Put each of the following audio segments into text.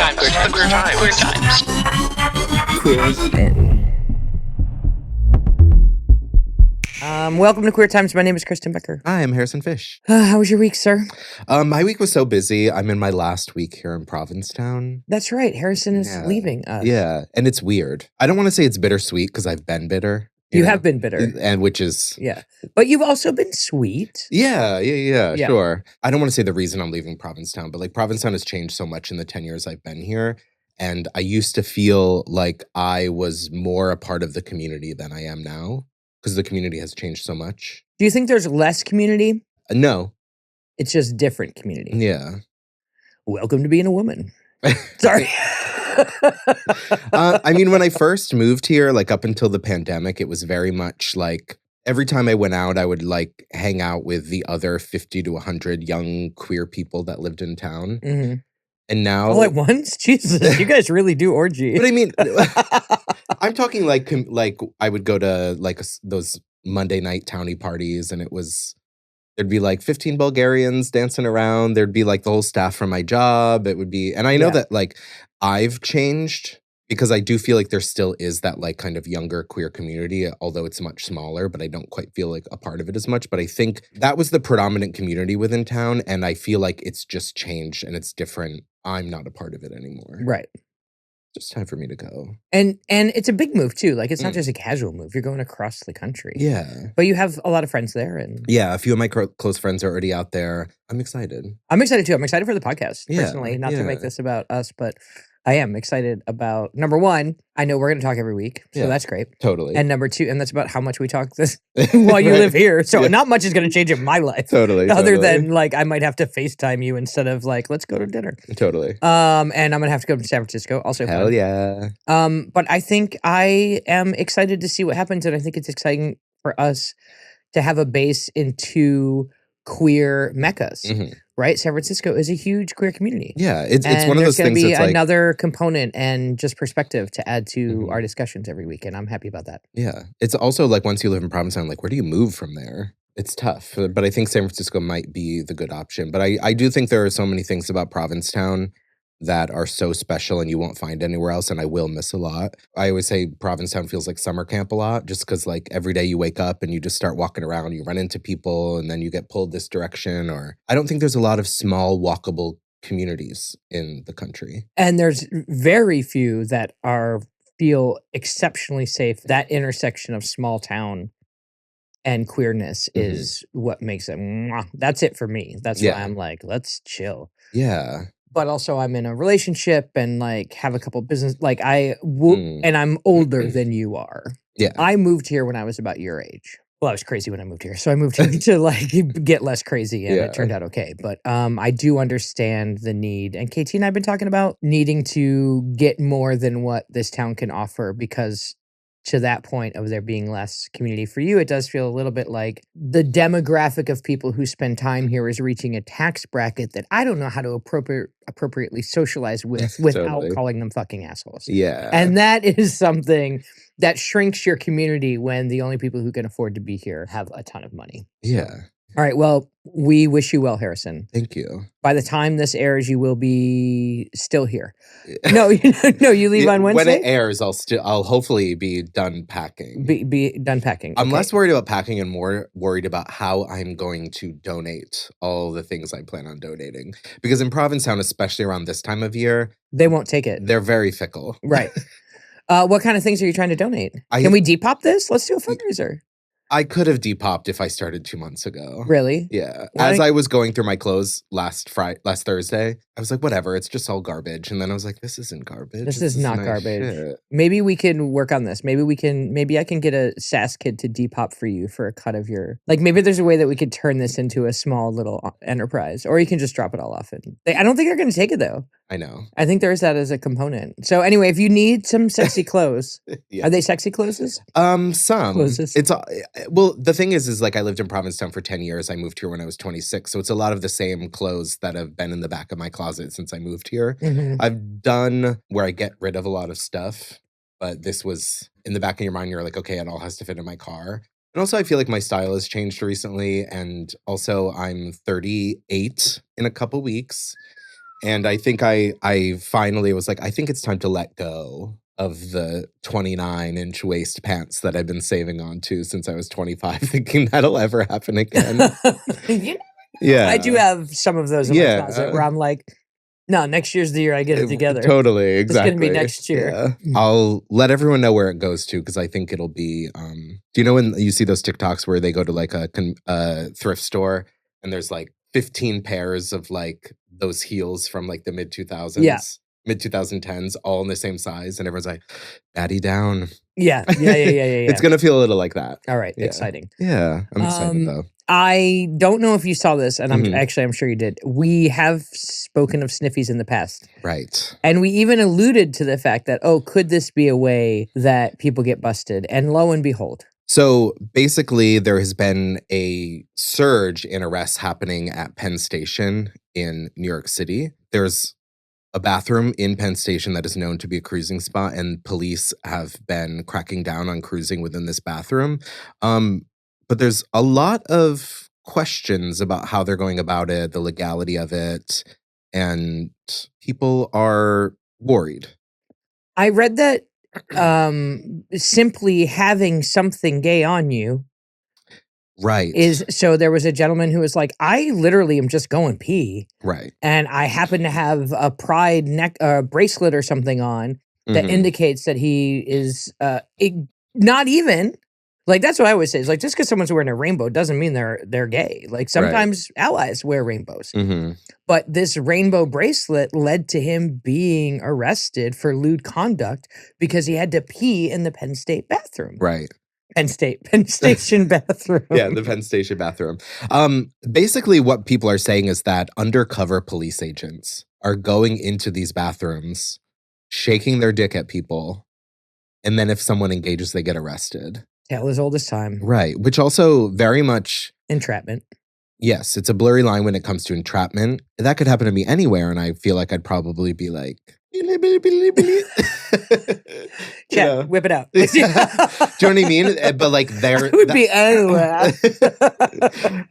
time. Queer time. Queer times. Queer as Penn. Welcome to Queer Times. My name is Kristen Becker. Hi, I'm Harrison Fish. How was your week, sir? My week was so busy. I'm in my last week here in Provincetown. That's right. Harrison is leaving us. Yeah, and it's weird. I don't want to say it's bittersweet because I've been bitter. You have been bitter. And which is... Yeah. But you've also been sweet. Yeah, sure. I don't want to say the reason I'm leaving Provincetown, but like Provincetown has changed so much in the 10 years I've been here. And I used to feel like I was more a part of the community than I am now because the community has changed so much. Do you think there's less community? No. It's just different community. Yeah. Welcome to being a woman. Sorry. I mean, when I first moved here, like up until the pandemic, it was very much like every time I went out, I would like hang out with the other 50 to 100 young queer people that lived in town. Mm-hmm. And now... All at once? Jesus, you guys really do orgy. But I mean, I'm talking like I would go to like those Monday night townie parties and there'd be like 15 Bulgarians dancing around. There'd be like the whole staff from my job. It would be, and I know that like I've changed because I do feel like there still is that like kind of younger queer community, although it's much smaller, but I don't quite feel like a part of it as much. But I think that was the predominant community within town. And I feel like it's just changed and it's different. I'm not a part of it anymore. Right. Just time for me to go. And it's a big move too. Like it's not just a casual move. You're going across the country. Yeah. But you have a lot of friends there. And yeah, a few of my close friends are already out there. I'm excited. I'm excited too. I'm excited for the podcast, Yeah, personally. Not to make this about us, but I am excited about, number one, I know we're going to talk every week. So that's great. Totally. And number two, and that's about how much we talk this while you live here. So not much is going to change in my life. Totally. Other than like I might have to FaceTime you instead of like, let's go to dinner. Totally. And I'm going to have to go to San Francisco. Also Hell fun. Yeah. But I think I am excited to see what happens. And I think it's exciting for us to have a base into queer meccas. Mm-hmm. Right? San Francisco is a huge queer community. Yeah, it's one of those things that's like another component and just perspective to add to our discussions every week, and I'm happy about that. Yeah. It's also like once you live in Provincetown, like where do you move from there? It's tough, but I think San Francisco might be the good option. But I do think there are so many things about Provincetown that are so special and you won't find anywhere else, and I will miss a lot. I always say Provincetown feels like summer camp a lot, just because like every day you wake up and you just start walking around, you run into people, and then you get pulled this direction. Or I don't think there's a lot of small walkable communities in the country. And there's very few that feel exceptionally safe. That intersection of small town and queerness is what makes it, that's it for me. That's why I'm like, let's chill. Yeah. But also I'm in a relationship and like have a couple business, like and I'm older than you are. Yeah. I moved here when I was about your age. Well, I was crazy when I moved here. So I moved here to like get less crazy and it turned out okay. But I do understand the need. And KT and I have been talking about needing to get more than what this town can offer, because to that point of there being less community for you, it does feel a little bit like the demographic of people who spend time here is reaching a tax bracket that I don't know how to appropriately socialize with without calling them fucking assholes. Yeah. And that is something that shrinks your community when the only people who can afford to be here have a ton of money. Yeah. All right. Well, we wish you well, Harrison. Thank you. By the time this airs, you will be still here. No, you leave on Wednesday? When it airs, I'll hopefully be done packing. Be done packing. I'm less worried about packing and more worried about how I'm going to donate all the things I plan on donating. Because in Provincetown, especially around this time of year, they won't take it. They're very fickle. Right. What kind of things are you trying to donate? Can we depop this? Let's do a fundraiser. I could have depopped if I started 2 months ago. Really? Yeah. As I was going through my clothes last Thursday, I was like, whatever, it's just all garbage. And then I was like, this isn't garbage. This is not nice garbage. Shit. Maybe we can work on this. Maybe I can get a SAS kid to depop for you for a cut of your, like maybe there's a way that we could turn this into a small little enterprise, or you can just drop it all off. And I don't think they're going to take it though. I know. I think there's that as a component. So anyway, if you need some sexy clothes, are they sexy clothes? Some. Clothes. It's well, the thing is like I lived in Provincetown for 10 years. I moved here when I was 26. So it's a lot of the same clothes that have been in the back of my closet since I moved here. Mm-hmm. I've done where I get rid of a lot of stuff, but this was in the back of your mind. You're like, okay, it all has to fit in my car. And also I feel like my style has changed recently. And also I'm 38 in a couple weeks. And I think I finally was like, I think it's time to let go of the 29-inch waist pants that I've been saving on to since I was 25, thinking that'll ever happen again. Yeah. I do have some of those in my closet where I'm like, no, next year's the year I get it together. Totally, exactly. It's going to be next year. Yeah. I'll let everyone know where it goes to because I think it'll be. Do you know when you see those TikToks where they go to like a thrift store and there's like 15 pairs of like those heels from like the mid 2000s, mid 2010s, all in the same size, and everyone's like, "Baddie down." Yeah. It's gonna feel a little like that. All right, exciting. Yeah, I'm excited though. I don't know if you saw this, and I'm sure you did. We have spoken of sniffies in the past. Right. And we even alluded to the fact that, could this be a way that people get busted? And lo and behold. So basically, there has been a surge in arrests happening at Penn Station in New York City. There's a bathroom in Penn Station that is known to be a cruising spot, and police have been cracking down on cruising within this bathroom. But there's a lot of questions about how they're going about it, the legality of it, and people are worried. I read that simply having something gay on you so there was a gentleman who was like, I literally am just going pee. Right. And I happen to have a pride neck bracelet or something on that indicates that he is not even. Like, that's what I always say. It's like, just because someone's wearing a rainbow doesn't mean they're gay. Like, sometimes allies wear rainbows. But this rainbow bracelet led to him being arrested for lewd conduct because he had to pee in the Penn State bathroom. Right. Penn Station bathroom. Yeah, the Penn Station bathroom. Basically, what people are saying is that undercover police agents are going into these bathrooms, shaking their dick at people, and then if someone engages, they get arrested. Tale as old as time. Right, which also very much... entrapment. Yes, it's a blurry line when it comes to entrapment. That could happen to me anywhere, and I feel like I'd probably be like... Yeah, whip it out. Do you know what I mean? But like there... It would be anywhere.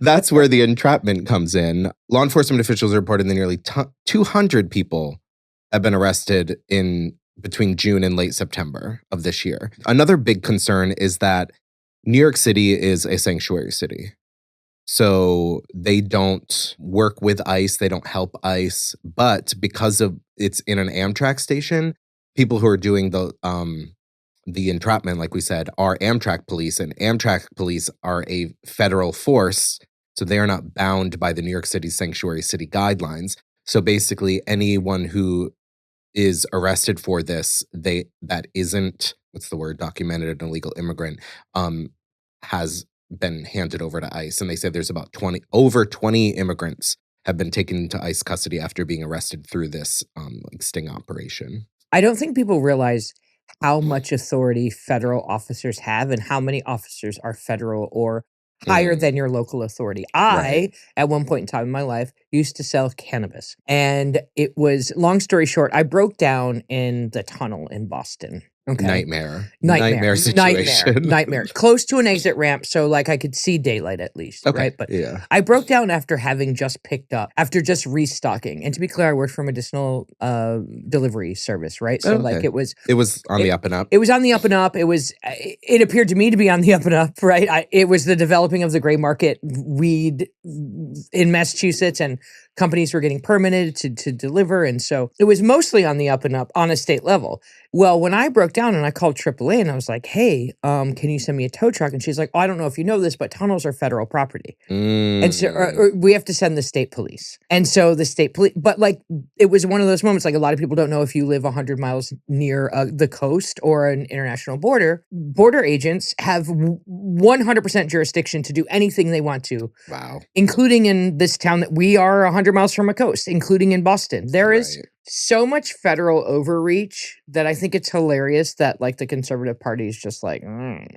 That's where the entrapment comes in. Law enforcement officials reported that nearly 200 people have been arrested in between June and late September of this year. Another big concern is that New York City is a sanctuary city. So they don't work with ICE, they don't help ICE, but because of it's in an Amtrak station, people who are doing the entrapment, like we said, are Amtrak police, and Amtrak police are a federal force, so they are not bound by the New York City sanctuary city guidelines. So basically, anyone who is arrested for this, that isn't, what's the word, documented an illegal immigrant, has been handed over to ICE. And they said there's about over 20 immigrants have been taken into ICE custody after being arrested through this sting operation. I don't think people realize how much authority federal officers have and how many officers are federal or higher than your local authority. I, at one point in time in my life, used to sell cannabis. And it was, long story short, I broke down in the tunnel in Boston. Okay. Nightmare situation. Nightmare. Close to an exit ramp, so like I could see daylight at least. Okay. Right? But I broke down after having just picked up, after just restocking. And to be clear, I worked for medicinal delivery service, right? So like it was on the up and up. It was on the up and up. It appeared to me to be on the up and up, right? It was the developing of the gray market weed in Massachusetts, and companies were getting permitted to deliver. And so it was mostly on the up and up on a state level. Well, when I broke down and I called AAA and I was like, hey, can you send me a tow truck? And she's like, oh, I don't know if you know this, but tunnels are federal property. And so or we have to send the state police. And so the state police, but like it was one of those moments, like a lot of people don't know if you live 100 miles near the coast or an international border, border agents have 100% jurisdiction to do anything they want to. Wow. Including in this town that we are 100 miles from a coast, including in Boston. There is so much federal overreach that I think it's hilarious that like the conservative party is just like,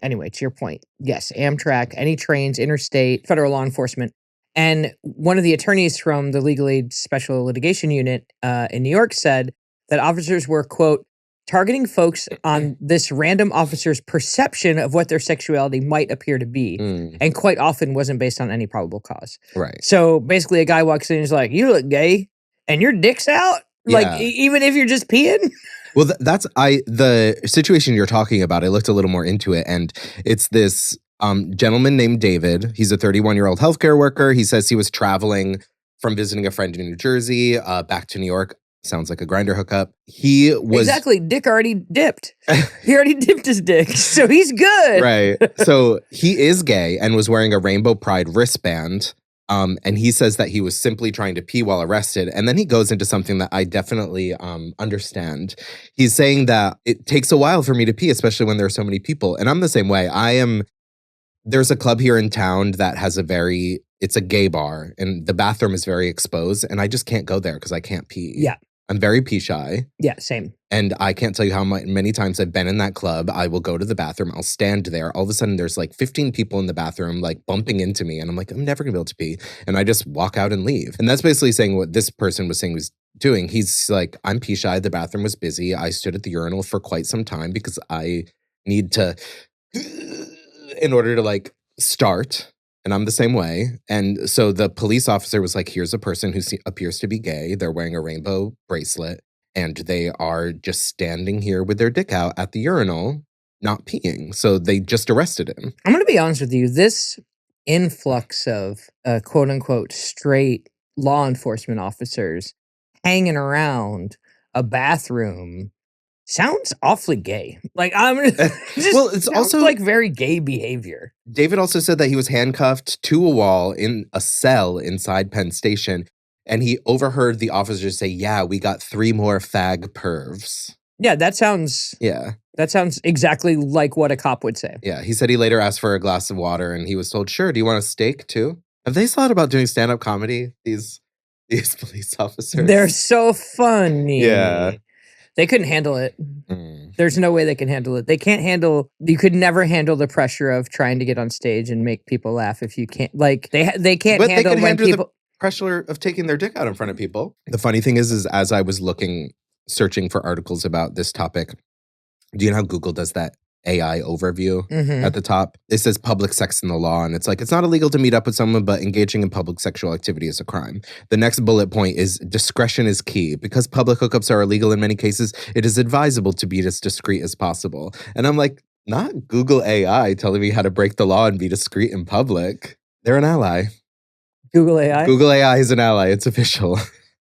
Anyway, to your point, yes, Amtrak, any trains, interstate, federal law enforcement. And one of the attorneys from the Legal Aid Special Litigation Unit in New York said that officers were, quote, targeting folks on this random officer's perception of what their sexuality might appear to be, and quite often wasn't based on any probable cause. Right. So basically a guy walks in and is like, you look gay. and your dick's out? Like, Yeah. even if you're just peeing? Well, the situation you're talking about, I looked a little more into it, and it's this gentleman named David. He's a 31-year-old healthcare worker. He says he was traveling from visiting a friend in New Jersey back to New York. Sounds like a grinder hookup. He was... Exactly. Dick already dipped. He already dipped his dick, so he's good. Right. So he is gay and was wearing a Rainbow Pride wristband. And he says that he was simply trying to pee while arrested. And then he goes into something that I definitely understand. He's saying that it takes a while for me to pee, especially when there are so many people. And I'm the same way. There's a club here in town that has it's a gay bar, and the bathroom is very exposed, and I just can't go there because I can't pee. Yeah. I'm very pee shy. Yeah, same. And I can't tell you how many times I've been in that club. I will go to the bathroom. I'll stand there. All of a sudden, there's like 15 people in the bathroom, like bumping into me. And I'm like, I'm never going to be able to pee. And I just walk out and leave. And that's basically saying what this person was saying was doing. He's like, I'm pee shy. The bathroom was busy. I stood at the urinal for quite some time because I need to, in order to like start. And I'm the same way. And so the police officer was like, here's a person who appears to be gay. They're wearing a rainbow bracelet. And they are just standing here with their dick out at the urinal, not peeing. So they just arrested him. I'm going to be honest with you. This influx of quote unquote straight law enforcement officers hanging around a bathroom sounds awfully gay. Like, well, it's also like very gay behavior. David also said that he was handcuffed to a wall in a cell inside Penn Station. And he overheard the officers say, yeah, we got 3 more fag pervs. Yeah, that sounds exactly like what a cop would say. Yeah, he said he later asked for a glass of water, and he was told, sure, do you want a steak too? Have they thought about doing stand-up comedy, these police officers? They're so funny. Yeah. They couldn't handle it. There's no way they can handle it. You could never handle the pressure of trying to get on stage and make people laugh if you can't, like, they can't handle when people... pressure of taking their dick out in front of people. The funny thing is as I was searching for articles about this topic, do you know how Google does that AI overview at the top? It says public sex in the law, and it's like, it's not illegal to meet up with someone, but engaging in public sexual activity is a crime. The next bullet point is discretion is key. Because public hookups are illegal in many cases, it is advisable to be as discreet as possible. And I'm like, not Google AI telling me how to break the law and be discreet in public. They're an ally. Google AI? Google AI is an ally. It's official.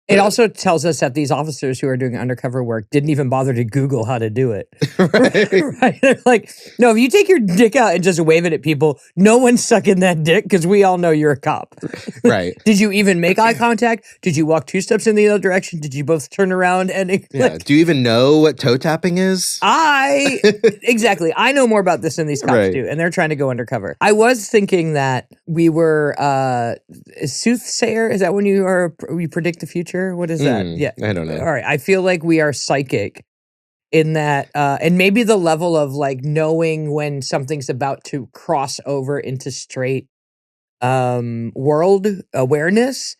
It also tells us that these officers who are doing undercover work didn't even bother to Google how to do it. Right? They're like, no, if you take your dick out and just wave it at people, no one's sucking that dick because we all know you're a cop. Right. Did you even make eye contact? Did you walk 2 steps in the other direction? Did you both turn around? And do you even know what toe tapping is? Exactly. I know more about this than these cops do, and they're trying to go undercover. I was thinking that we were a soothsayer. Is that when you predict the future? What is that? Yeah. I don't know. All right. I feel like we are psychic in that, and maybe the level of like knowing when something's about to cross over into straight world awareness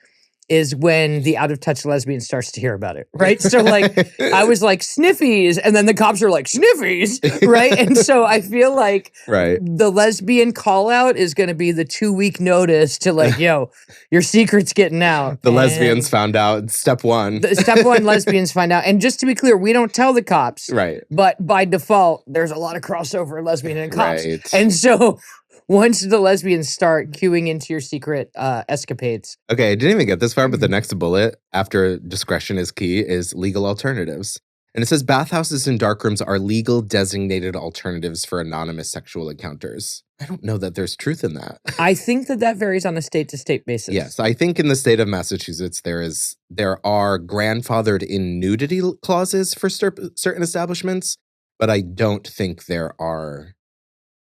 is when the out-of-touch lesbian starts to hear about it, right? So, like, I was like, sniffies, and then the cops are like, sniffies, right? And so I feel like the lesbian call-out is going to be the 2-week notice to like, yo, your secret's getting out. The lesbians found out, step 1. Step 1, lesbians find out. And just to be clear, we don't tell the cops. Right. But by default, there's a lot of crossover lesbian and cops. Right. And so... once the lesbians start queuing into your secret escapades. Okay, I didn't even get this far, but the next bullet after discretion is key is legal alternatives. And it says bathhouses and darkrooms are legal designated alternatives for anonymous sexual encounters. I don't know that there's truth in that. I think that varies on a state-to-state basis. Yes, I think in the state of Massachusetts, there are grandfathered in nudity clauses for certain establishments, but I don't think there are...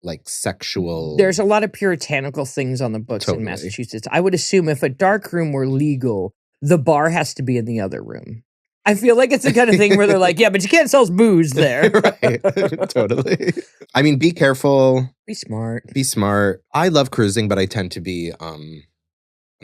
like sexual... There's a lot of puritanical things on the books in Massachusetts. I would assume if a dark room were legal, the bar has to be in the other room. I feel like it's the kind of thing where they're like, yeah, but you can't sell booze there. Right. Totally. I mean, be careful. Be smart. Be smart. I love cruising, but I tend to be... I'm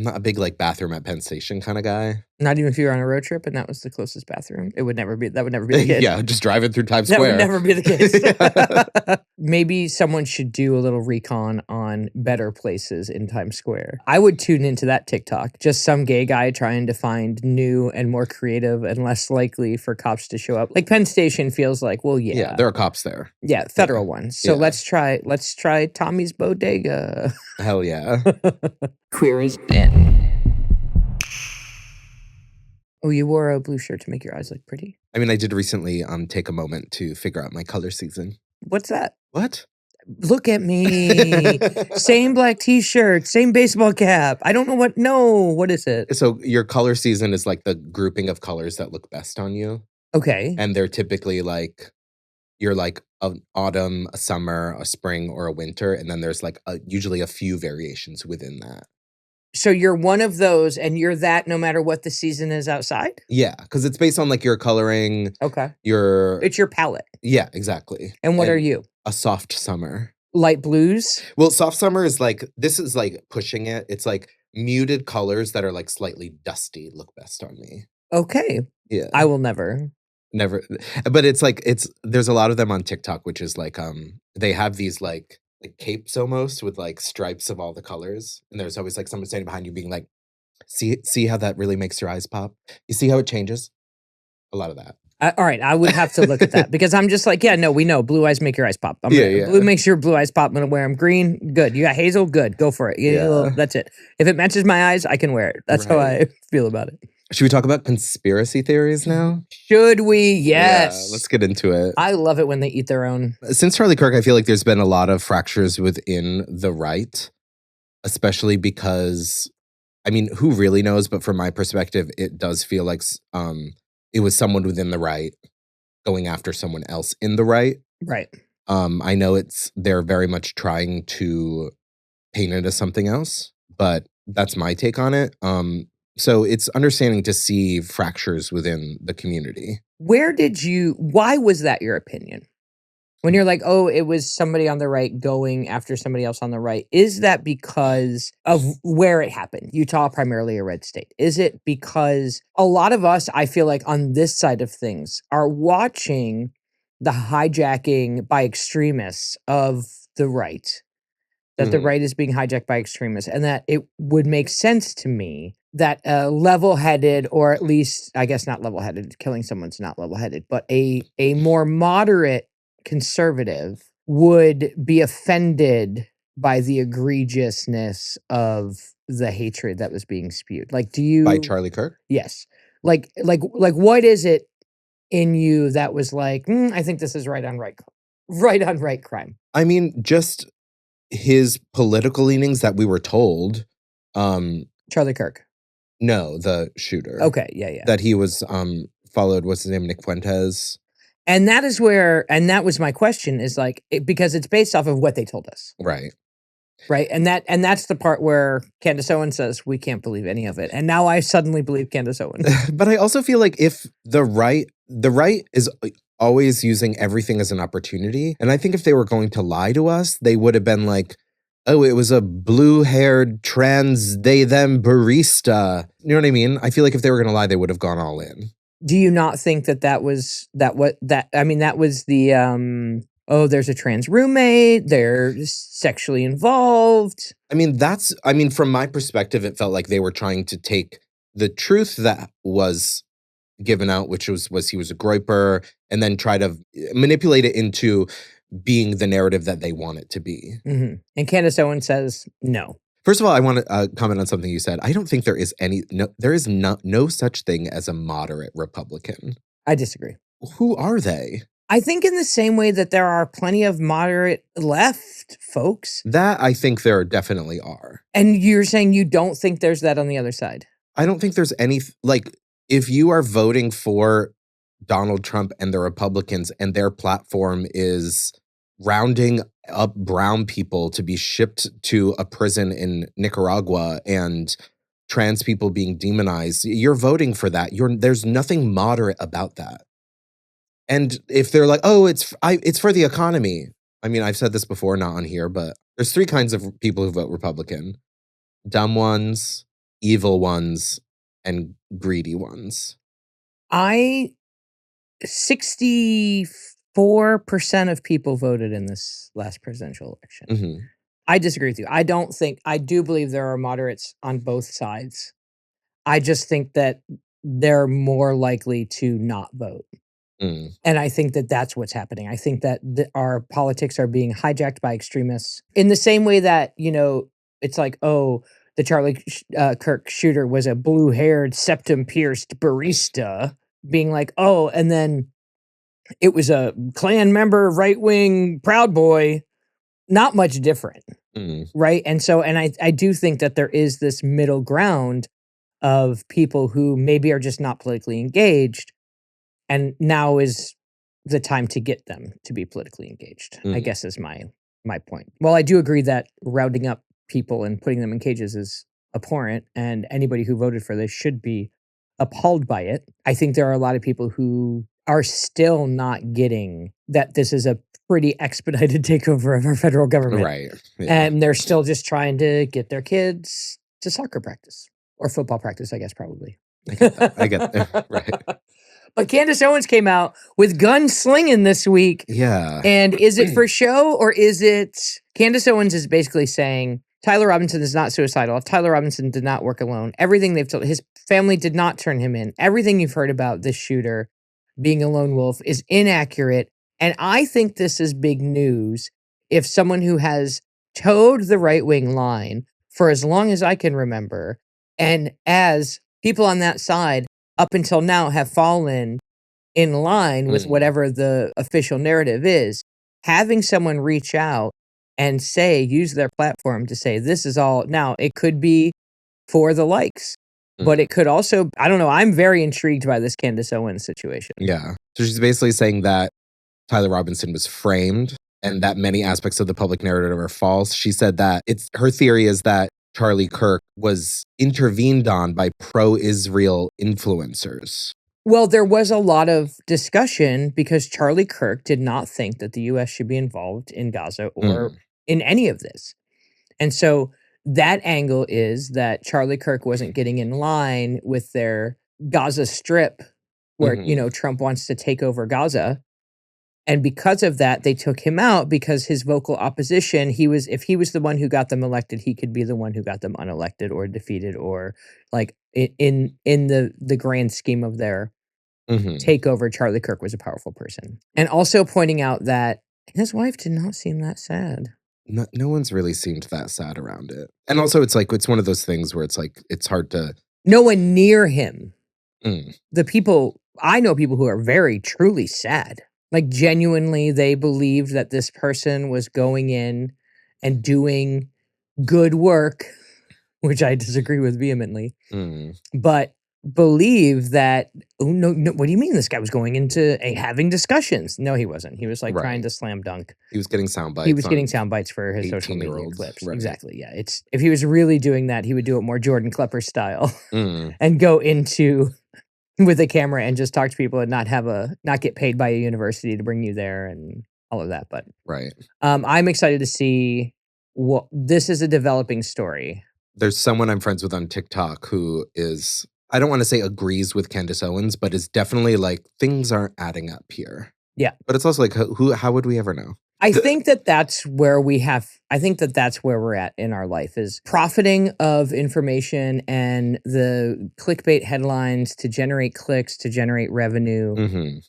I'm not a big like bathroom at Penn Station kind of guy. Not even if you were on a road trip and that was the closest bathroom. That would never be the case. Yeah, just driving through Times That Square. would never be the case. Maybe someone should do a little recon on better places in Times Square. I would tune into that TikTok. Just some gay guy trying to find new and more creative and less likely for cops to show up. Like Penn Station feels like, well, yeah. Yeah, there are cops there. Yeah, federal ones. So let's try Tommy's Bodega. Hell yeah. Queer as in. Oh, you wore a blue shirt to make your eyes look pretty. I mean, I did recently take a moment to figure out my color season. What's that? What? Look at me. Same black t-shirt, same baseball cap. I don't know what. No, what is it? So your color season is like the grouping of colors that look best on you. Okay. And they're typically like, you're like an autumn, a summer, a spring, or a winter. And then there's like usually a few variations within that. So you're one of those and you're that no matter what the season is outside? Yeah, because it's based on like your coloring. Okay. It's your palette. Yeah, exactly. And what are you? A soft summer. Light blues? Well, soft summer is like, this is like pushing it. It's like muted colors that are like slightly dusty look best on me. Okay. Yeah. I will never. But it's like, there's a lot of them on TikTok, which is like, they have these like capes almost with like stripes of all the colors. And there's always like someone standing behind you being like, see how that really makes your eyes pop? You see how it changes? A lot of that. All right, I would have to look at that because I'm just like, yeah, no, we know blue eyes make your eyes pop. Blue makes your blue eyes pop. I'm going to wear them. Green, good. You got hazel, good. Go for it. Yeah. That's it. If it matches my eyes, I can wear it. That's how I feel about it. Should we talk about conspiracy theories now? Should we? Yes. Yeah, let's get into it. I love it when they eat their own. Since Charlie Kirk, I feel like there's been a lot of fractures within the right, especially because, I mean, who really knows? But from my perspective, it does feel like it was someone within the right going after someone else in the right. Right. I know they're very much trying to paint it as something else, but that's my take on it. So it's understanding to see fractures within the community. Why was that your opinion? When you're like, oh, it was somebody on the right going after somebody else on the right, is that because of where it happened? Utah, primarily a red state. Is it because a lot of us, I feel like on this side of things, are watching the hijacking by extremists of the right? That the right is being hijacked by extremists, and that it would make sense to me that a level-headed, or at least, I guess not level-headed, killing someone's not level-headed, but a more moderate conservative would be offended by the egregiousness of the hatred that was being spewed. Like, by Charlie Kirk? Yes. Like what is it in you that was like, I think this is right on right crime? I mean, just his political leanings that we were told. Charlie Kirk. No, the shooter. Okay, yeah. That he was followed, what's his name, Nick Fuentes. And that was my question, is like, because it's based off of what they told us. Right. Right. And that's the part where Candace Owens says, we can't believe any of it. And now I suddenly believe Candace Owens. But I also feel like if the right is always using everything as an opportunity. And I think if they were going to lie to us, they would have been like, oh, it was a blue-haired trans they them barista. You know what I mean? I feel like if they were going to lie, they would have gone all in. Do you not think that was the there's a trans roommate, they're sexually involved? I mean, from my perspective, it felt like they were trying to take the truth that was given out, which was he was a groiper, and then try to manipulate it into being the narrative that they want it to be. Mm-hmm. And Candace Owens says no. First of all, I want to comment on something you said. I don't think there is no such thing as a moderate Republican. I disagree. Who are they? I think in the same way that there are plenty of moderate left folks. That I think there definitely are. And you're saying you don't think there's that on the other side? I don't think there's any, like, if you are voting for Donald Trump and the Republicans and their platform is rounding up brown people to be shipped to a prison in Nicaragua and trans people being demonized, you're voting for that. There's nothing moderate about that. And if they're like, oh, it's for the economy. I mean, I've said this before, not on here, but there's three kinds of people who vote Republican. Dumb ones, evil ones and greedy ones. 64% of people voted in this last presidential election. Mm-hmm. I disagree with you. I do believe there are moderates on both sides. I just think that they're more likely to not vote. Mm. And I think that that's what's happening. I think that our politics are being hijacked by extremists in the same way that, it's like, oh, the Charlie Kirk shooter was a blue-haired, septum-pierced barista, being like, oh, and then it was a Klan member, right-wing, Proud Boy. Not much different, right? And so, and I do think that there is this middle ground of people who maybe are just not politically engaged, and now is the time to get them to be politically engaged, I guess is my point. Well, I do agree that rounding up people and putting them in cages is abhorrent, and anybody who voted for this should be appalled by it. I think there are a lot of people who are still not getting that this is a pretty expedited takeover of our federal government. Right. Yeah. And they're still just trying to get their kids to soccer practice or football practice, I guess, probably. I get that. I get that. Right. But Candace Owens came out with gun slinging this week. Yeah. And is it for show, or is it... Candace Owens is basically saying Tyler Robinson is not suicidal. Tyler Robinson did not work alone. Everything they've told... His family did not turn him in. Everything you've heard about this shooter being a lone wolf is inaccurate. And I think this is big news if someone who has towed the right-wing line for as long as I can remember, and as people on that side up until now have fallen in line with whatever the official narrative is, having someone reach out and use their platform to say, this is all, now it could be for the likes, but it could also, I don't know, I'm very intrigued by this Candace Owens situation. Yeah. So she's basically saying that Tyler Robinson was framed and that many aspects of the public narrative are false. She said that her theory is that Charlie Kirk was intervened on by pro-Israel influencers. Well, there was a lot of discussion because Charlie Kirk did not think that the U.S. should be involved in Gaza or in any of this. And so that angle is that Charlie Kirk wasn't getting in line with their Gaza Strip where, Trump wants to take over Gaza. And because of that, they took him out because his vocal opposition, if he was the one who got them elected, he could be the one who got them unelected or defeated, or like in the grand scheme of their takeover, Charlie Kirk was a powerful person. And also pointing out that his wife did not seem that sad. No one's really seemed that sad around it. And also it's one of those things where it's like, it's hard to... No one near him. I know people who are very, truly sad. Like, genuinely, they believed that this person was going in and doing good work, which I disagree with vehemently, but believe that, oh, no, what do you mean this guy was going into having discussions? No, he wasn't. He was trying to slam dunk. He was getting sound bites. He was getting sound bites for his social media clips. Right. Exactly, yeah. If he was really doing that, he would do it more Jordan Klepper style and go into... with a camera and just talk to people and not get paid by a university to bring you there and all of that. But I'm excited to see what this is a developing story. There's someone I'm friends with on TikTok who is, I don't want to say agrees with Candace Owens, but is definitely like, things aren't adding up here. Yeah. But it's also like, how would we ever know? I think that's where we're at in our life, is profiting of information and the clickbait headlines to generate clicks, to generate revenue,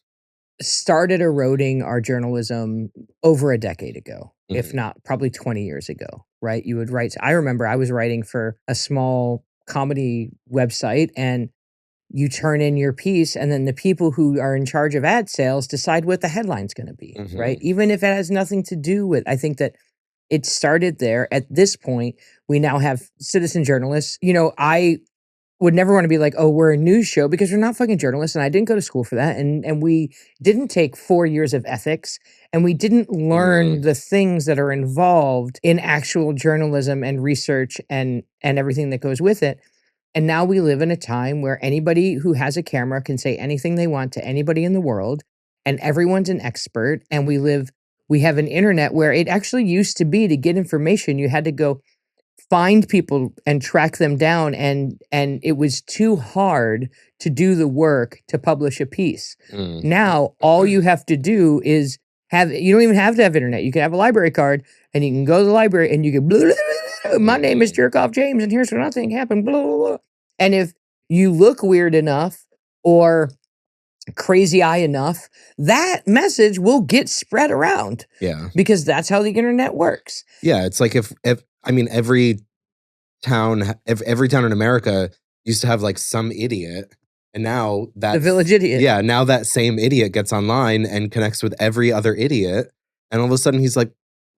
started eroding our journalism over a decade ago, if not probably 20 years ago, right? You would write, I remember I was writing for a small comedy website, and you turn in your piece, and then the people who are in charge of ad sales decide what the headline's going to be, right? Even if it has nothing to do with, I think that it started there. At this point, we now have citizen journalists. I would never want to be like, oh, we're a news show, because we're not fucking journalists, and I didn't go to school for that, and we didn't take 4 years of ethics, and we didn't learn the things that are involved in actual journalism and research and everything that goes with it. And now we live in a time where anybody who has a camera can say anything they want to anybody in the world, and everyone's an expert. And we have an internet where it actually used to be, to get information, you had to go find people and track them down, and it was too hard to do the work to publish a piece. Now all you have to do is you don't even have to have internet. You can have a library card and you can go to the library and you can blah, blah, blah, my name is Jerkoff James and here's what I think happened, blah, blah, blah. And if you look weird enough or crazy eye enough, that message will get spread around. Yeah. Because that's how the internet works. Yeah, it's like if I mean every town in America used to have like some idiot, and now that the village idiot. Yeah, now that same idiot gets online and connects with every other idiot, and all of a sudden he's like,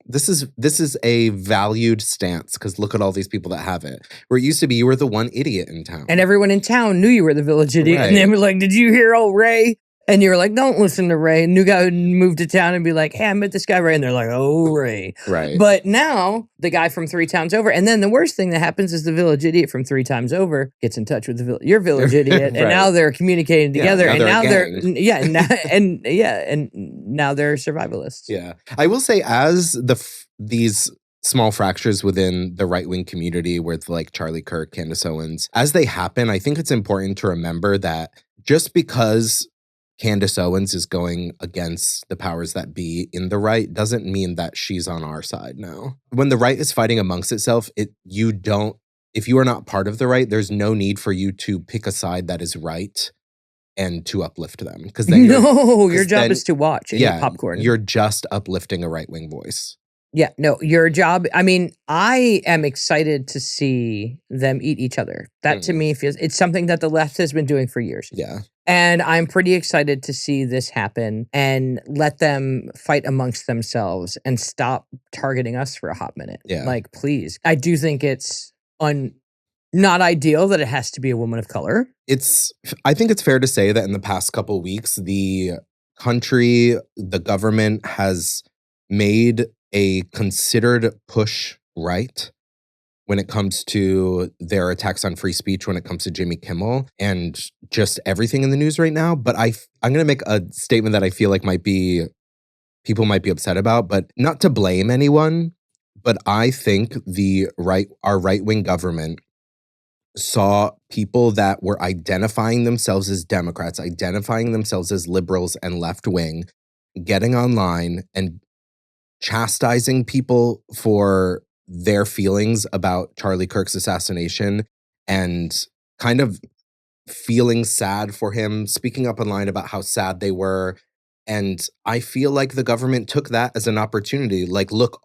this is a valued stance because look at all these people that have it. Where it used to be you were the one idiot in town. And everyone in town knew you were the village idiot. Right. And they were like, did you hear old Ray? And you were like, don't listen to Ray. And new guy would move to town and be like, hey, I met this guy Ray. And they're like, oh, Ray. Right. But now the guy from 3 towns over. And then the worst thing that happens is the village idiot from 3 times over gets in touch with your village idiot. Right. And now they're communicating together. Now and now they're survivalists. Yeah. I will say as these small fractures within the right-wing community with like Charlie Kirk, Candace Owens, as they happen, I think it's important to remember that just because Candace Owens is going against the powers that be in the right doesn't mean that she's on our side now. When the right is fighting amongst itself, if you are not part of the right, there's no need for you to pick a side that is right and to uplift them. Because then your job is to watch and eat popcorn. You're just uplifting a right-wing voice. Yeah, no, your job, I mean, I am excited to see them eat each other. That to me feels, it's something that the left has been doing for years. Yeah. And I'm pretty excited to see this happen and let them fight amongst themselves and stop targeting us for a hot minute. Yeah. Like, please. I do think it's not ideal that it has to be a woman of color. I think it's fair to say that in the past couple weeks, the country, the government has made a considered push right when it comes to their attacks on free speech, when it comes to Jimmy Kimmel and just everything in the news right now. But I'm going to make a statement that I feel like people might be upset about, but not to blame anyone. But I think our right-wing government saw people that were identifying themselves as Democrats, identifying themselves as liberals and left-wing, getting online and chastising people for their feelings about Charlie Kirk's assassination and kind of feeling sad for him, speaking up online about how sad they were. And I feel like the government took that as an opportunity. Like, look,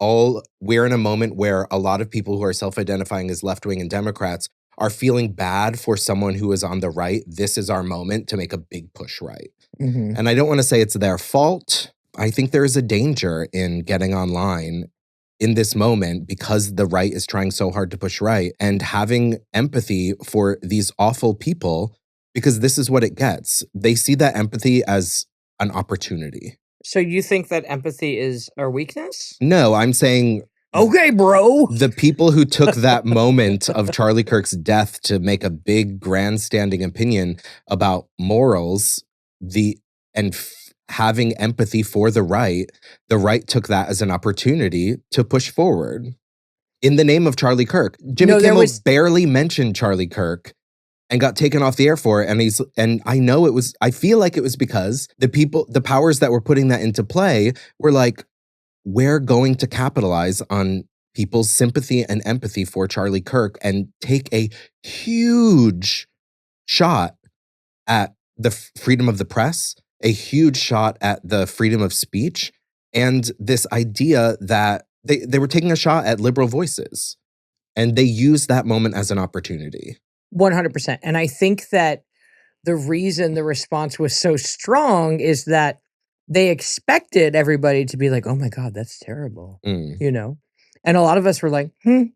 we're in a moment where a lot of people who are self-identifying as left-wing and Democrats are feeling bad for someone who is on the right. This is our moment to make a big push right. Mm-hmm. And I don't want to say it's their fault. I think there is a danger in getting online in this moment because the right is trying so hard to push right and having empathy for these awful people because this is what it gets. They see that empathy as an opportunity. So you think that empathy is our weakness? No, I'm saying... Okay, bro. The people who took that moment of Charlie Kirk's death to make a big grandstanding opinion about morals, having empathy for the right took that as an opportunity to push forward in the name of Charlie Kirk. Jimmy Kimmel barely mentioned Charlie Kirk and got taken off the air for it. And I feel like it was because the powers that were putting that into play were like, we're going to capitalize on people's sympathy and empathy for Charlie Kirk and take a huge shot at the freedom of the press, a huge shot at the freedom of speech, and this idea that they were taking a shot at liberal voices. And they used that moment as an opportunity. 100%. And I think that the reason the response was so strong is that they expected everybody to be like, oh my God, that's terrible. You know? And a lot of us were like, And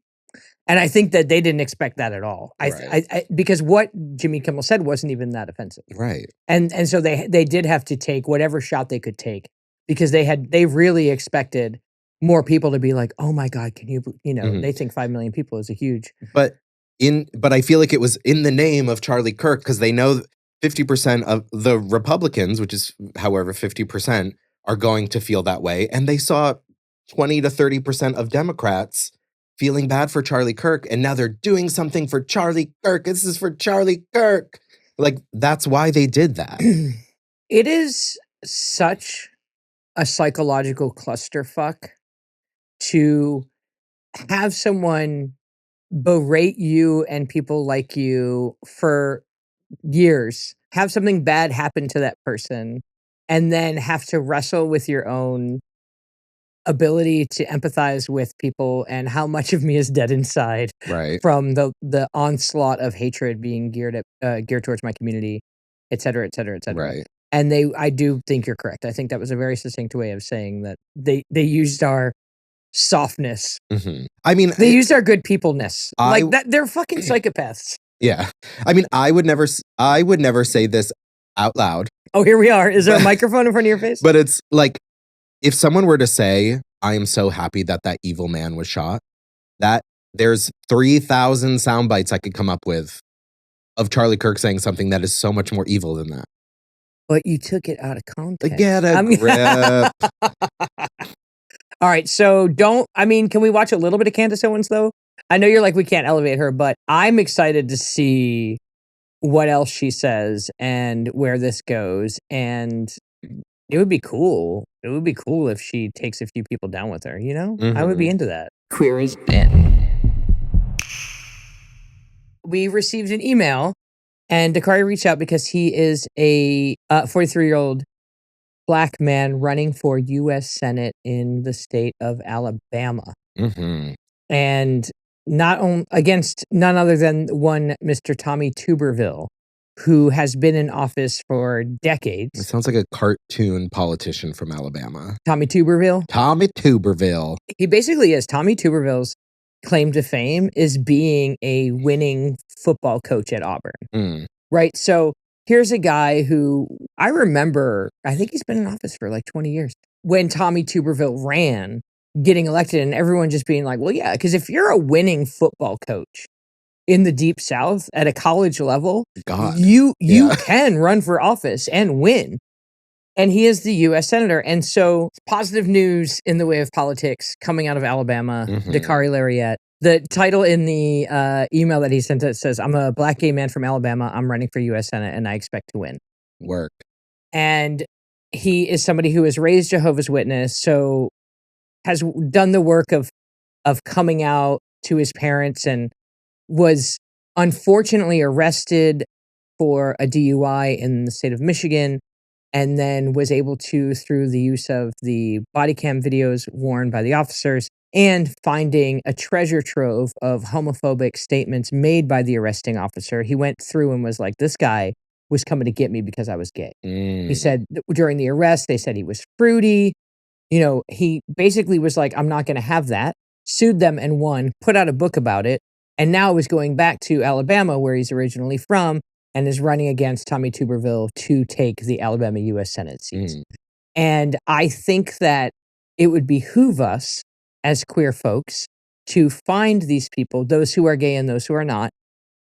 I think that they didn't expect that at all. Right. Because what Jimmy Kimmel said wasn't even that offensive. Right. And so they did have to take whatever shot they could take because they really expected more people to be like, oh my God, can you they think 5 million people is a huge. But I feel like it was in the name of Charlie Kirk because they know 50% of the Republicans, which is however 50%, are going to feel that way. And they saw 20 to 30% of Democrats feeling bad for Charlie Kirk, and now they're doing something for Charlie Kirk. This is for Charlie Kirk. Like, that's why they did that. It is such a psychological clusterfuck to have someone berate you and people like you for years, have something bad happen to that person, and then have to wrestle with your own ability to empathize with people and how much of me is dead inside Right. from the onslaught of hatred being geared towards my community, et cetera, et cetera, et cetera. Right. And I do think you're correct. I think that was a very succinct way of saying that they used our softness. Mm-hmm. I mean, they used our good peopleness. Like that, they're fucking psychopaths. Yeah. I mean, I would never say this out loud. Oh, here we are. Is there a microphone in front of your face? But it's like, if someone were to say, I am so happy that evil man was shot, that there's 3,000 sound bites I could come up with of Charlie Kirk saying something that is so much more evil than that. But you took it out of context. Get a grip. All right, so can we watch a little bit of Candace Owens, though? I know you're like, we can't elevate her, but I'm excited to see what else she says and where this goes. And it would be cool. It would be cool if she takes a few people down with her, you know? I would be into that. Queer as Penn. We received an email, and Dakari reached out because he is a 43-year-old Black man running for U.S. Senate in the state of Alabama. Mm-hmm. And against none other than one Mr. Tommy Tuberville, who has been in office for decades. It sounds like a cartoon politician from Alabama. Tommy Tuberville? Tommy Tuberville. He basically is. Tommy Tuberville's claim to fame is being a winning football coach at Auburn. Mm. Right? So here's a guy who I remember, I think he's been in office for like 20 years. When Tommy Tuberville ran, getting elected, and everyone just being like, well, yeah, because if you're a winning football coach in the Deep South at a college level, you can run for office and win. And he is the U.S. Senator. And so positive news in the way of politics coming out of Alabama, Dakari Lariat. The title in the email that he sent us says, I'm a Black gay man from Alabama. I'm running for U.S. Senate and I expect to win. Work. And he is somebody who is raised Jehovah's Witness, so has done the work of coming out to his parents, and was unfortunately arrested for a DUI in the state of Michigan, and then was able to, through the use of the body cam videos worn by the officers and finding a treasure trove of homophobic statements made by the arresting officer, he went through and was like, this guy was coming to get me because I was gay. He said during the arrest, they said he was fruity. You know, he basically was like, I'm not going to have that. Sued them and won, put out a book about it, and now is going back to Alabama, where he's originally from, and is running against Tommy Tuberville to take the Alabama U.S. Senate seats. And I think that it would behoove us as queer folks to find these people, those who are gay and those who are not,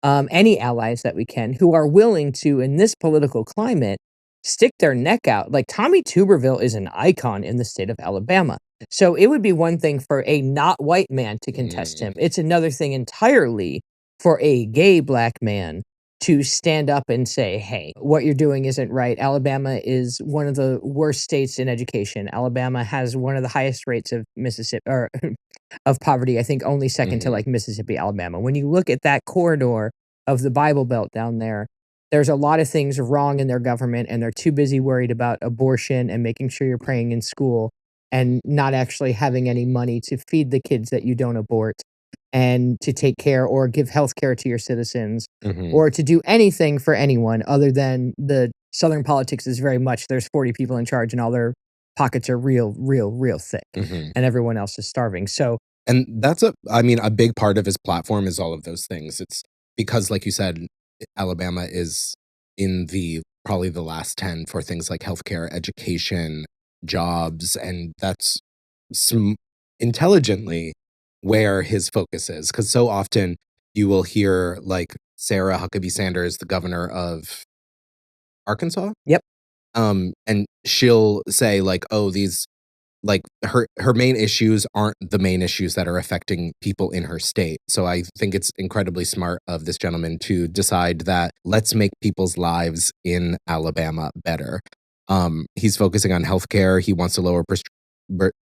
any allies that we can, who are willing to, in this political climate, stick their neck out. Like, Tommy Tuberville is an icon in the state of Alabama. So it would be one thing for a not white man to contest him. It's another thing entirely for a gay Black man to stand up and say, hey, what you're doing isn't right. Alabama is one of the worst states in education. Alabama has one of the highest rates of Mississippi, or of poverty, I think only second to like Mississippi, Alabama. When you look at that corridor of the Bible Belt down there, there's a lot of things wrong in their government, and they're too busy worried about abortion and making sure you're praying in school and not actually having any money to feed the kids that you don't abort and to take care or give health care to your citizens or to do anything for anyone other than the Southern politics is very much there's 40 people in charge and all their pockets are real thick and everyone else is starving. So, and that's a big part of his platform is all of those things. It's because, like you said, Alabama is in probably the last 10 for things like healthcare, education, jobs, and that's intelligently where his focus is. Because so often you will hear like Sarah Huckabee Sanders, the governor of Arkansas. Yep. And she'll say like, oh, these like her main issues aren't the main issues that are affecting people in her state. So I think it's incredibly smart of this gentleman to decide that let's make people's lives in Alabama better. He's focusing on healthcare. He wants to lower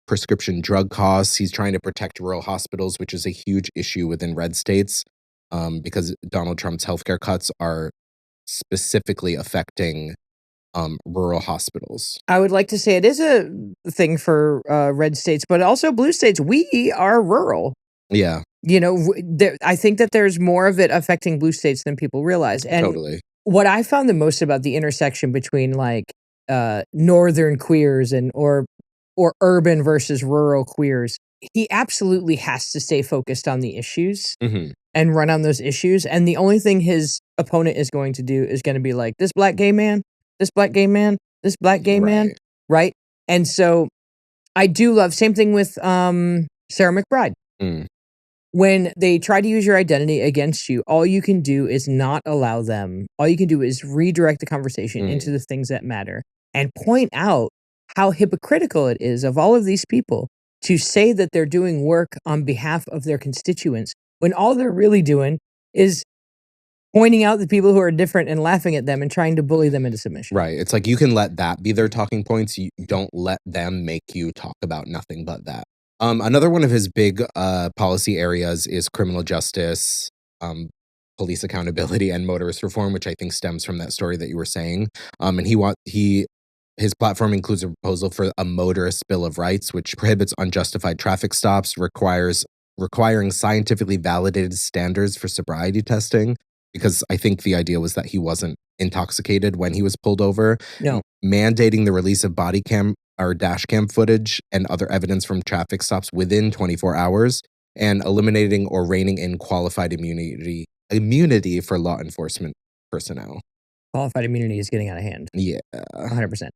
prescription drug costs. He's trying to protect rural hospitals, which is a huge issue within red states, because Donald Trump's healthcare cuts are specifically affecting rural hospitals. I would like to say it is a thing for red states, but also blue states. We are rural. Yeah, You know, I think that there's more of it affecting blue states than people realize. And totally. what I found the most about the intersection between like northern queers and or urban versus rural queers, he absolutely has to stay focused on the issues Hmm. and run on those issues. And the only thing his opponent is going to do is going to be like, this black gay man, this black gay man, this black gay man, Right. right? And so I do love, same thing with Sarah McBride. Mm. When they try to use your identity against you, all you can do is not allow them. All you can do is redirect the conversation into the things that matter and point out how hypocritical it is of all of these people to say that they're doing work on behalf of their constituents when all they're really doing is pointing out the people who are different and laughing at them and trying to bully them into submission. Right. It's like you can let that be their talking points. You don't let them make you talk about nothing but that. Another one of his big policy areas is criminal justice, police accountability, and motorist reform, which I think stems from that story that you were saying. And his platform includes a proposal for a motorist bill of rights, which prohibits unjustified traffic stops, requiring scientifically validated standards for sobriety testing. Because I think the idea was that he wasn't intoxicated when he was pulled over. No. Mandating the release of body cam or dash cam footage and other evidence from traffic stops within 24 hours, and eliminating or reining in qualified immunity for law enforcement personnel. Qualified immunity is getting out of hand. Yeah. 100%.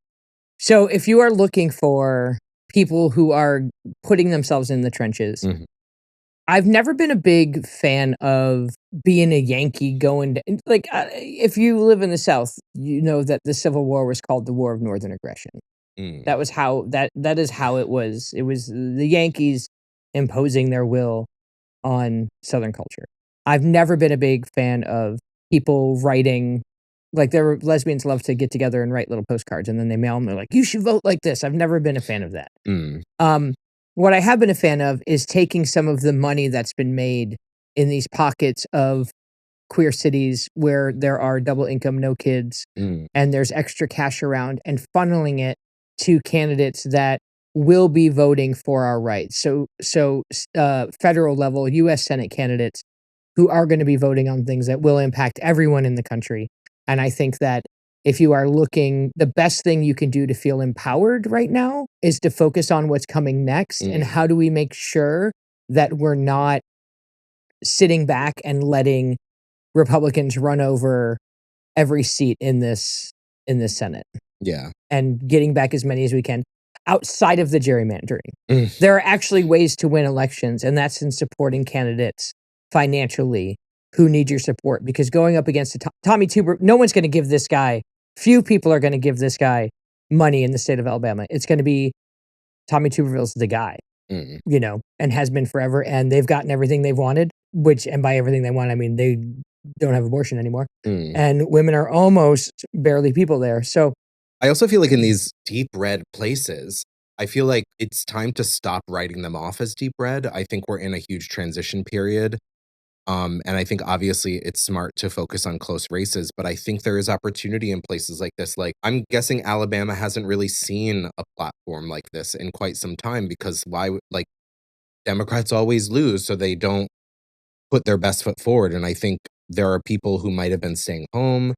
So if you are looking for people who are putting themselves in the trenches, Mhm. I've never been a big fan of being a Yankee going to, like, if you live in the South, you know that the Civil War was called the War of Northern Aggression. That was how that is how it was. It was the Yankees imposing their will on Southern culture. I've never been a big fan of people writing, like lesbians love to get together and write little postcards and then they mail them. They're like, you should vote like this. I've never been a fan of that. What I have been a fan of is taking some of the money that's been made in these pockets of queer cities where there are double income, no kids, and there's extra cash around, and funneling it to candidates that will be voting for our rights. So federal level U.S. Senate candidates who are going to be voting on things that will impact everyone in the country. And I think that if you are looking, the best thing you can do to feel empowered right now is to focus on what's coming next and how do we make sure that we're not sitting back and letting Republicans run over every seat in this Senate. Yeah. And getting back as many as we can outside of the gerrymandering. There are actually ways to win elections, and that's in supporting candidates financially who need your support. Because going up against Tommy Tuber, no one's going to give this guy, few people are going to give this guy money in the state of Alabama. It's going to be Tommy Tuberville's the guy, you know, and has been forever. And they've gotten everything they've wanted, and by everything they want, I mean, they don't have abortion anymore. And women are almost barely people there. So I also feel like in these deep red places, I feel like it's time to stop writing them off as deep red. I think we're in a huge transition period. And I think obviously it's smart to focus on close races, but I think there is opportunity in places like this. Like, I'm guessing Alabama hasn't really seen a platform like this in quite some time, because Democrats always lose, so they don't put their best foot forward. And I think there are people who might have been staying home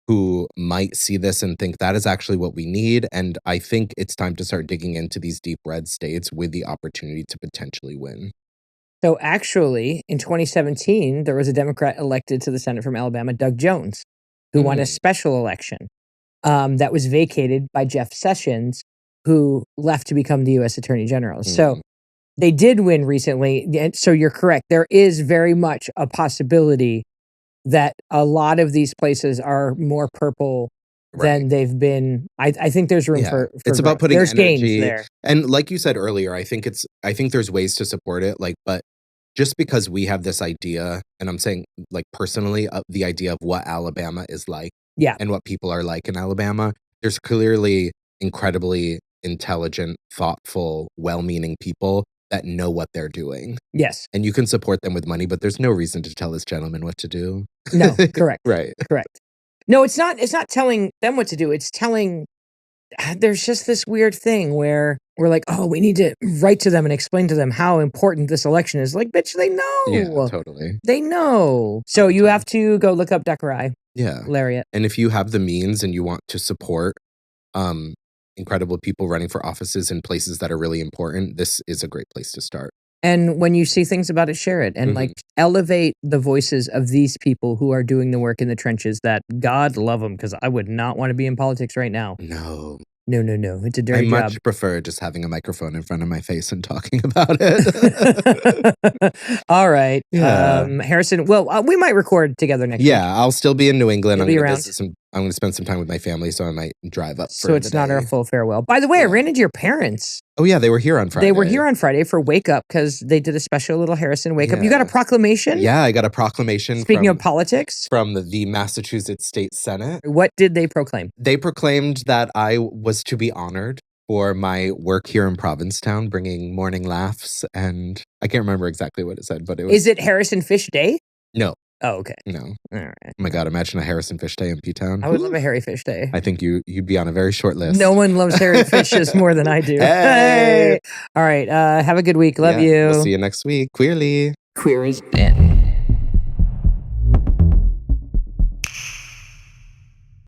who might see this and think that is actually what we need. And I think it's time to start digging into these deep red states with the opportunity to potentially win. So actually, in 2017, there was a Democrat elected to the Senate from Alabama, Doug Jones, who won a special election that was vacated by Jeff Sessions, who left to become the U.S. Attorney General. So they did win recently. And so you're correct. There is very much a possibility that a lot of these places are more purple then they've been. I think there's room for it's about putting there's gains energy there. And like you said earlier, I think there's ways to support it. Like, but just because we have this idea, and I'm saying like personally, the idea of what Alabama is like, and what people are like in Alabama, there's clearly incredibly intelligent, thoughtful, well-meaning people that know what they're doing. Yes. And you can support them with money, but there's no reason to tell this gentleman what to do. No, correct. Right. Correct. No, it's not telling them what to do. It's telling, there's just this weird thing where we're like, oh, we need to write to them and explain to them how important this election is. Like, bitch, they know. Yeah, totally. They know. So you have to go look up Decorai. Yeah. Lariat. And if you have the means and you want to support incredible people running for offices in places that are really important, this is a great place to start. And when you see things about it, share it and like elevate the voices of these people who are doing the work in the trenches that God love them, because I would not want to be in politics right now. No. It's a dirty job. I much prefer just having a microphone in front of my face and talking about it. All right. Yeah. Harrison, well, we might record together next week. Yeah, I'll still be in New England. You'll be around. I'm going to spend some time with my family, so I might drive up. So it's not our full farewell. By the way, I ran into your parents. Oh, yeah, they were here on Friday. They were here on Friday for Wake Up because they did a special little Harrison Wake Up. You got a proclamation? Yeah, I got a proclamation. Speaking of politics? From the Massachusetts State Senate. What did they proclaim? They proclaimed that I was to be honored for my work here in Provincetown, bringing morning laughs, and I can't remember exactly what it said, but it was... Is it Harrison Fish Day? No. Oh, okay. No. All right. Oh my God, imagine a Harrison Fish Day in P-Town. I would love a Harry Fish Day. I think you'd be on a very short list. No one loves Harry Fishes more than I do. Hey! All right. Have a good week. Love you. We'll see you next week. Queerly. Queer as Penn.